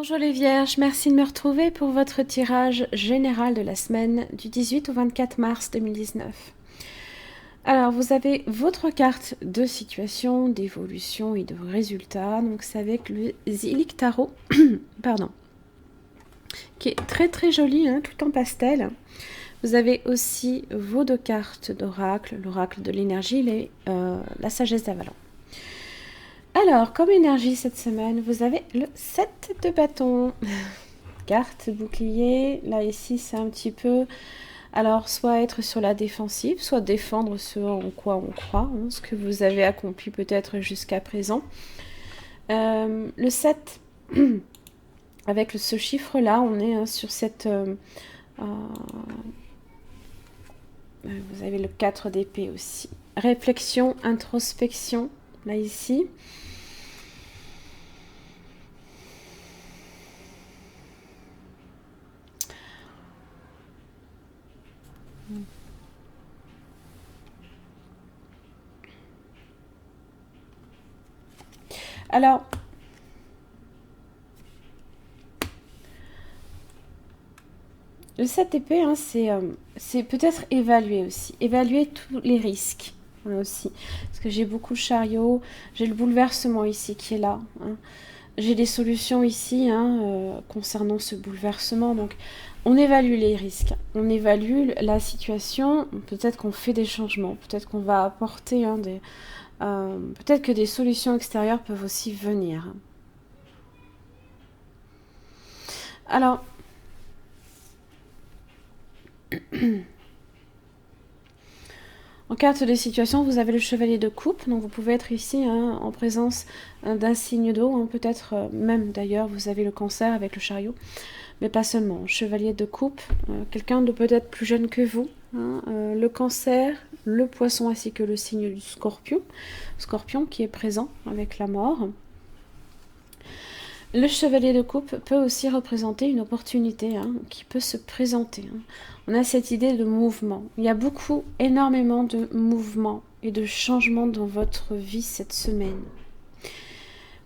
Bonjour les Vierges, merci de me retrouver pour votre tirage général de la semaine du 18 au 24 mars 2019. Alors, vous avez votre carte de situation, d'évolution et de résultats. Donc, c'est avec le Zilliq Tarot, pardon, qui est très très joli, hein, tout en pastel. Vous avez aussi vos deux cartes d'oracle, l'oracle de l'énergie et la sagesse d'Avalon. Alors, comme énergie cette semaine, vous avez le 7 de bâton. Carte bouclier, là ici c'est un petit peu, alors soit être sur la défensive, soit défendre ce en quoi on croit, hein, ce que vous avez accompli peut-être jusqu'à présent. Le 7, avec ce chiffre là, on est sur cette... vous avez le 4 d'épée aussi. Réflexion, introspection, là ici. Alors, le 7 épée, hein, c'est peut-être évaluer aussi. Évaluer tous les risques aussi. Parce que j'ai beaucoup de chariots, j'ai le bouleversement ici qui est là. Hein. J'ai des solutions ici concernant ce bouleversement. Donc, on évalue les risques, on évalue la situation. Peut-être qu'on fait des changements, peut-être qu'on va apporter peut-être que des solutions extérieures peuvent aussi venir. Alors, en carte de situation, vous avez le chevalier de coupe, donc vous pouvez être ici en présence d'un signe d'eau, peut-être même d'ailleurs vous avez le cancer avec le chariot, mais pas seulement. Chevalier de coupe, quelqu'un de peut-être plus jeune que vous, le cancer, le poisson ainsi que le signe du scorpion qui est présent avec la mort. Le chevalier de coupe peut aussi représenter une opportunité qui peut se présenter. On a cette idée de mouvement. Il y a énormément de mouvements et de changements dans votre vie cette semaine.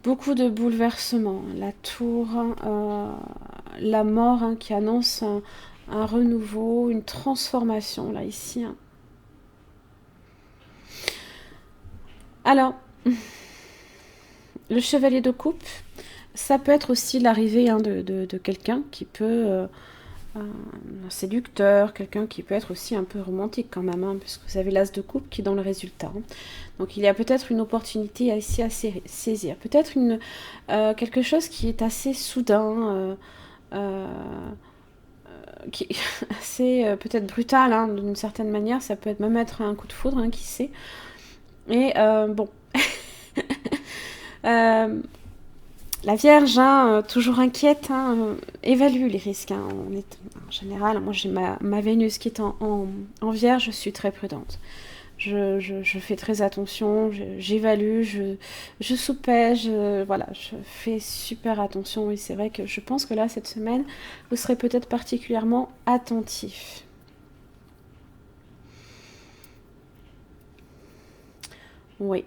Beaucoup de bouleversements. La tour, la mort qui annonce un renouveau, une transformation là ici. Alors, le chevalier de coupe, ça peut être aussi l'arrivée de quelqu'un qui peut... un séducteur, quelqu'un qui peut être aussi un peu romantique quand même, puisque vous avez l'as de coupe qui est dans le résultat. Donc il y a peut-être une opportunité ici à saisir. Peut-être quelque chose qui est assez soudain, qui est assez peut-être brutal d'une certaine manière. Ça peut même être un coup de foudre, qui sait. Et bon... La Vierge, toujours inquiète, évalue les risques. En général, moi j'ai ma Vénus qui est en Vierge, je suis très prudente. Je fais très attention, j'évalue, je soupèse, voilà, je fais super attention. Et c'est vrai que je pense que là, cette semaine, vous serez peut-être particulièrement attentif. Oui.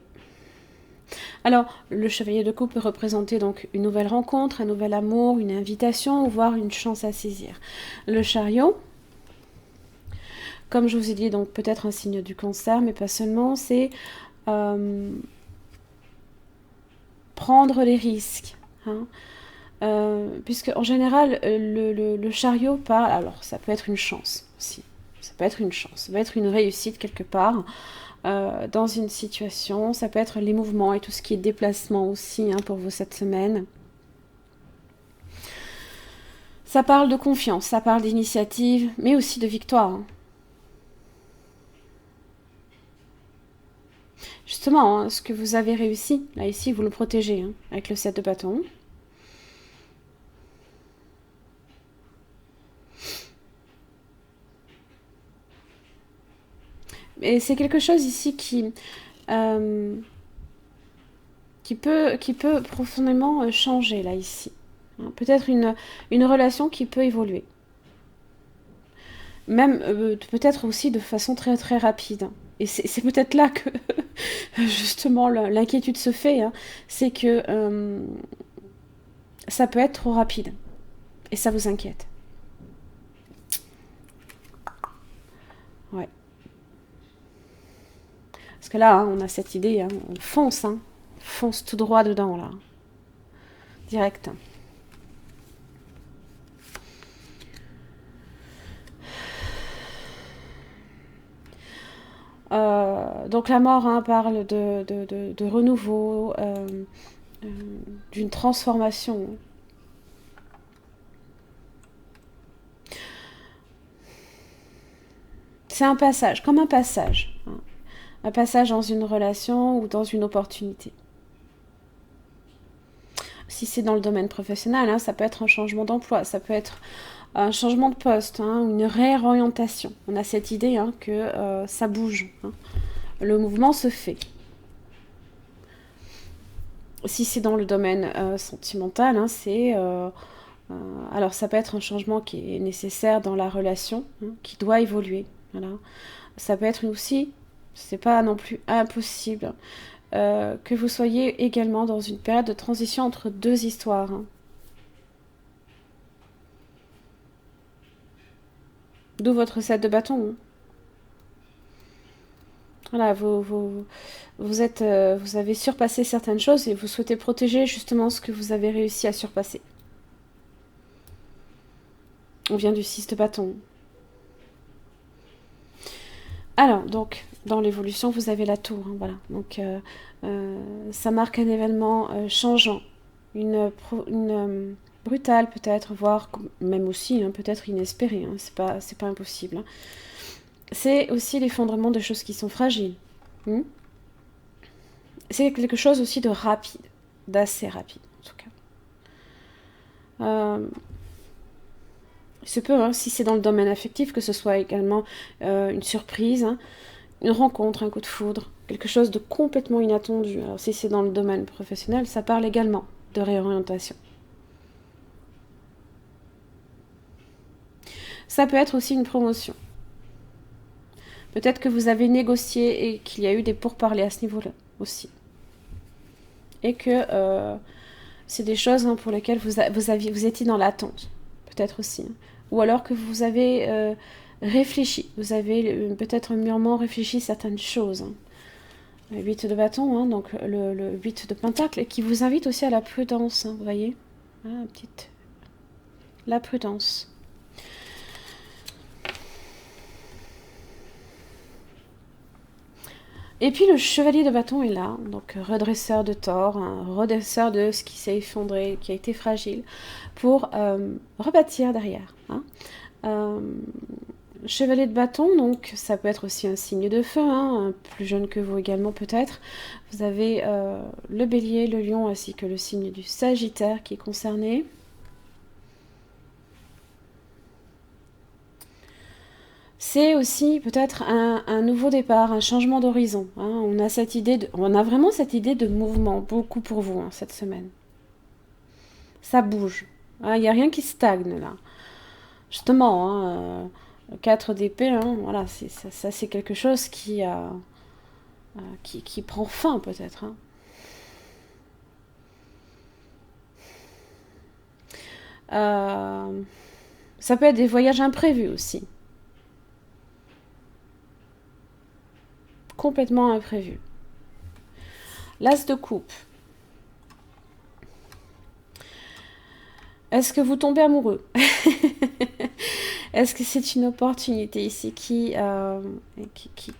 Alors, le chevalier de coupe peut représenter donc une nouvelle rencontre, un nouvel amour, une invitation, ou voire une chance à saisir. Le chariot, comme je vous ai dit, donc peut-être un signe du cancer, mais pas seulement, c'est prendre les risques. Puisque en général, le chariot parle, alors ça peut être une chance aussi, ça peut être une chance, ça peut être une réussite quelque part, dans une situation, ça peut être les mouvements et tout ce qui est déplacement aussi pour vous cette semaine. Ça parle de confiance, ça parle d'initiative, mais aussi de victoire. Justement, ce que vous avez réussi, là ici, vous le protégez avec le 7 de bâton. Et c'est quelque chose ici qui peut profondément changer, là, ici. Peut-être une relation qui peut évoluer. Même, peut-être aussi de façon très, très rapide. Et c'est peut-être là que, justement, l'inquiétude se fait. C'est que ça peut être trop rapide. Et ça vous inquiète. Ouais. Parce que là, hein, on a cette idée, hein, on fonce, hein. On fonce tout droit dedans, là. Direct. Donc la mort, hein, parle de renouveau, d'une transformation. C'est un passage, comme un passage. Hein. Un passage dans une relation ou dans une opportunité. Si c'est dans le domaine professionnel, hein, ça peut être un changement d'emploi, ça peut être un changement de poste, hein, une réorientation. On a cette idée, hein, que ça bouge. Hein. Le mouvement se fait. Si c'est dans le domaine sentimental, hein, c'est... alors ça peut être un changement qui est nécessaire dans la relation, hein, qui doit évoluer. Voilà. Ça peut être aussi, c'est pas non plus impossible, que vous soyez également dans une période de transition entre deux histoires. Hein. D'où votre 7 de bâton. Hein. Voilà, vous avez surpassé certaines choses et vous souhaitez protéger justement ce que vous avez réussi à surpasser. On vient du 6 de bâton. Alors, donc, dans l'évolution, vous avez la tour. Hein, voilà. Donc, ça marque un événement changeant. Une brutale peut-être, voire même aussi, hein, peut-être inespérée. Hein, c'est pas impossible. Hein. C'est aussi l'effondrement de choses qui sont fragiles. C'est quelque chose aussi de rapide, d'assez rapide en tout cas. Il se peut, hein, si c'est dans le domaine affectif, que ce soit également une surprise, hein, une rencontre, un coup de foudre, quelque chose de complètement inattendu. Alors si c'est dans le domaine professionnel, ça parle également de réorientation. Ça peut être aussi une promotion. Peut-être que vous avez négocié et qu'il y a eu des pourparlers à ce niveau-là aussi. Et que c'est des choses, hein, pour lesquelles vous étiez dans l'attente. Peut-être aussi. Hein. Ou alors que vous avez réfléchi. Vous avez peut-être mûrement réfléchi certaines choses. Hein. Le 8 de bâton, hein, donc le 8 de pentacle, qui vous invite aussi à la prudence, hein, vous voyez, ah, la prudence. Et puis le chevalier de bâton est là, donc redresseur de tort, hein, redresseur de ce qui s'est effondré, qui a été fragile, pour rebâtir derrière. Hein. Chevalier de bâton, donc ça peut être aussi un signe de feu, hein, plus jeune que vous également peut-être. Vous avez le bélier, le lion, ainsi que le signe du sagittaire qui est concerné. C'est aussi peut-être un nouveau départ, un changement d'horizon. Hein. On a vraiment cette idée de mouvement, beaucoup pour vous, hein, cette semaine. Ça bouge. Il n'y a rien qui stagne là. Justement, hein, 4 d'épée, hein, voilà, ça c'est quelque chose qui prend fin peut-être. Hein. Ça peut être des voyages imprévus aussi. Complètement imprévus. L'as de coupe. Est-ce que vous tombez amoureux? Est-ce que c'est une opportunité ici qui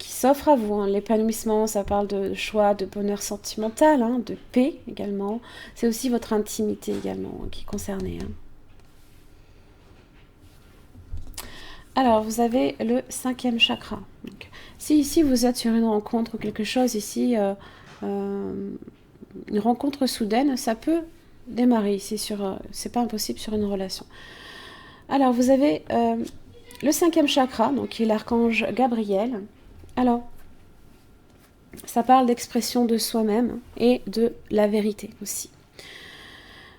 s'offre à vous, hein? L'épanouissement, ça parle de choix, de bonheur sentimental, hein, de paix également. C'est aussi votre intimité également, hein, qui est concernée. Hein. Alors, vous avez le 5e chakra. Donc, si ici vous êtes sur une rencontre ou quelque chose, ici, une rencontre soudaine, ça peut démarrer ici c'est pas impossible sur une relation. Alors, vous avez le 5e chakra, donc qui est l'archange Gabriel. Alors, ça parle d'expression de soi-même et de la vérité aussi.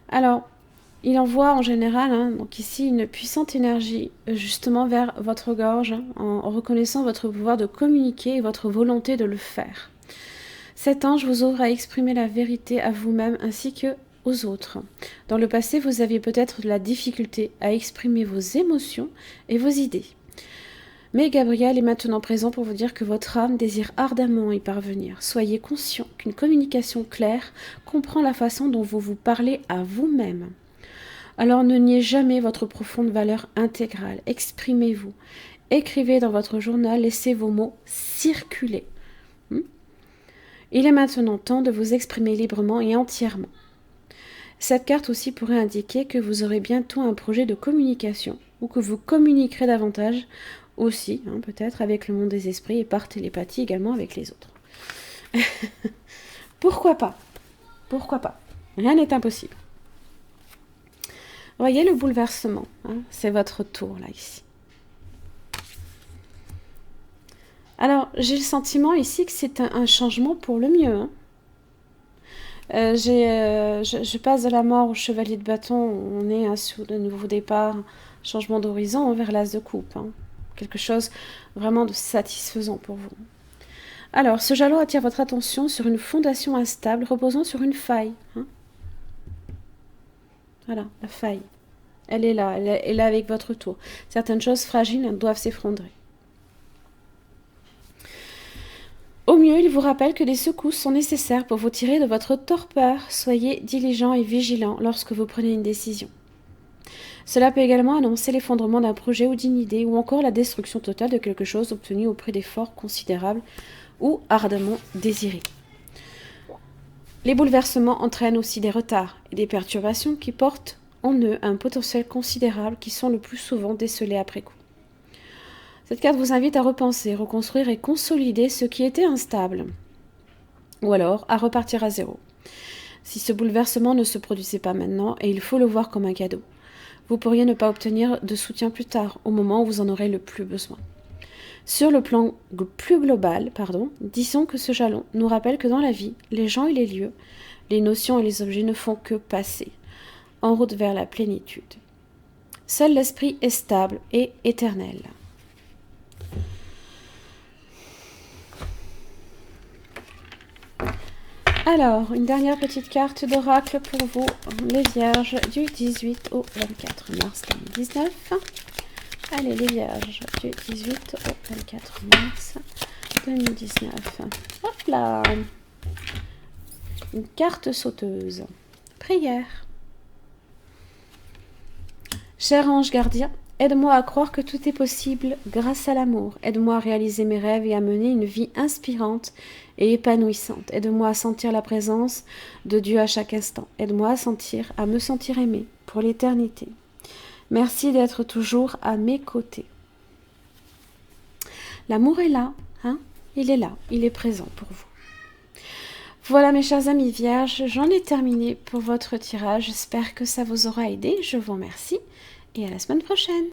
Alors, il envoie en général, hein, donc ici, une puissante énergie justement vers votre gorge, hein, en reconnaissant votre pouvoir de communiquer et votre volonté de le faire. Cet ange vous ouvre à exprimer la vérité à vous-même ainsi que aux autres. Dans le passé, vous aviez peut-être de la difficulté à exprimer vos émotions et vos idées. Mais Gabriel est maintenant présent pour vous dire que votre âme désire ardemment y parvenir. Soyez conscient qu'une communication claire comprend la façon dont vous vous parlez à vous-même. Alors ne niez jamais votre profonde valeur intégrale. Exprimez-vous. Écrivez dans votre journal, laissez vos mots circuler. Il est maintenant temps de vous exprimer librement et entièrement. Cette carte aussi pourrait indiquer que vous aurez bientôt un projet de communication ou que vous communiquerez davantage aussi, peut-être, avec le monde des esprits et par télépathie également avec les autres. Pourquoi pas? Pourquoi pas? Rien n'est impossible. Voyez le bouleversement, c'est votre tour là, ici. Alors, j'ai le sentiment ici que c'est un changement pour le mieux. Je passe de la mort au chevalier de bâton, on est sur de nouveaux départs, changement d'horizon vers l'as de coupe. Quelque chose vraiment de satisfaisant pour vous. Alors, ce jalon attire votre attention sur une fondation instable reposant sur une faille. Voilà, la faille. Elle est là, elle est là avec votre tour. Certaines choses fragiles doivent s'effondrer. Au mieux, il vous rappelle que des secousses sont nécessaires pour vous tirer de votre torpeur. Soyez diligent et vigilant lorsque vous prenez une décision. Cela peut également annoncer l'effondrement d'un projet ou d'une idée, ou encore la destruction totale de quelque chose obtenu au prix d'efforts considérables ou ardemment désirés. Les bouleversements entraînent aussi des retards et des perturbations qui portent en eux un potentiel considérable qui sont le plus souvent décelés après coup. Cette carte vous invite à repenser, reconstruire et consolider ce qui était instable, ou alors à repartir à zéro. Si ce bouleversement ne se produisait pas maintenant, et il faut le voir comme un cadeau, vous pourriez ne pas obtenir de soutien plus tard, au moment où vous en aurez le plus besoin. Sur le plan plus global, disons que ce jalon nous rappelle que dans la vie, les gens et les lieux, les notions et les objets ne font que passer, en route vers la plénitude. Seul l'esprit est stable et éternel. Alors, une dernière petite carte d'oracle pour vous, les Vierges, du 18 au 24 mars 2019. Allez, les Vierges, du 18 au 24 mars 2019. Hop là! Une carte sauteuse. Prière. Cher ange gardien, aide-moi à croire que tout est possible grâce à l'amour. Aide-moi à réaliser mes rêves et à mener une vie inspirante et épanouissante. Aide-moi à sentir la présence de Dieu à chaque instant. Aide-moi à me sentir aimée pour l'éternité. Merci d'être toujours à mes côtés. L'amour est là, il est là, il est présent pour vous. Voilà mes chers amis vierges, j'en ai terminé pour votre tirage. J'espère que ça vous aura aidé. Je vous remercie et à la semaine prochaine.